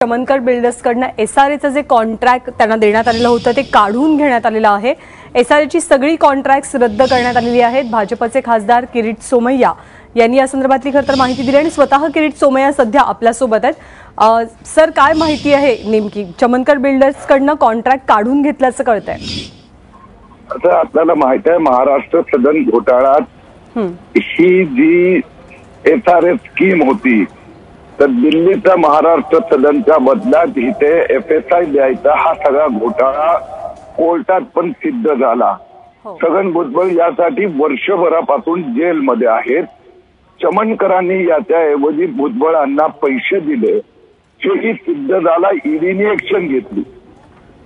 चमनकर बिल्डर्सकडनं SRAचं जे कॉन्ट्रॅक्ट त्यांना देण्यात आलेलं होतं ते काढून घेण्यात आलेलं आहे। SRAची सगळी कॉन्ट्रॅक्ट्स रद्द करण्यात आलेली आहेत। भाजपचे खासदार किरीट सोमय्या यांनी या संदर्भातली खरं तर माहिती दिली आणि स्वतः किरीट सोमय्या सध्या आपल्यासोबत आहेत। सर, काय माहिती आहे नेमकी? चमनकर बिल्डर्सकडनं कॉन्ट्रॅक्ट काढून घेतल्याचं कळतंय। आता आपल्याला माहिती आहे महाराष्ट्र सदन घोटाळ्यात ही जी SRA स्कीम होती तर दिल्लीचा महाराष्ट्र सदनच्या बदल्यात इथे FSI द्यायचा हा सगळा घोटाळा कोर्टात पण सिद्ध झाला। छगन भुजबळ यासाठी वर्षभरापासून जेलमध्ये आहेत। चमनकरांनी याच्याऐवजी भुजबळांना पैसे दिले हेही सिद्ध झाला, ईडीने ऍक्शन घेतली।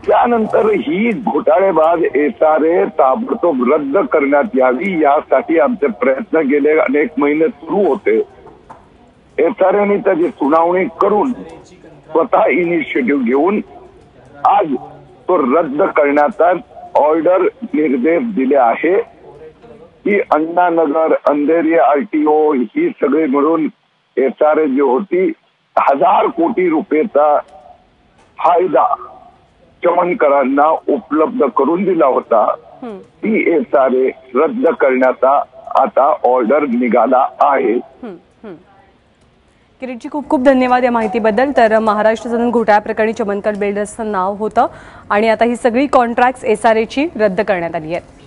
त्यानंतर ही घोटाळेबाज SRA ताबडतोब रद्द करण्यात यावी यासाठी आमचे प्रयत्न गेले अनेक महिने सुरू होते। SRAने त्याची सुनावणी करून स्वतः इनिशिएटिव्ह घेऊन आज तो रद्द करण्याचा ऑर्डर निर्देश दिले आहे की अण्णानगर अंधेरी RTO ही सगळे मिळून SRA जी होती 1000 कोटी रुपयाचा फायदा चमनकरांना उपलब्ध करून दिला होता। ती SRA रद्द करण्याचा आता ऑर्डर निघाला आहे। किरीटजी, खूप खूप धन्यवाद या माहितीबद्दल। तर महाराष्ट्र सदन घोटाळ्या प्रकरणी चमनकर बिल्डर्सचं नाव होतं आणि आता ही सगळी कॉन्ट्रॅक्ट्स SRAची रद्द करण्यात आली आहेत।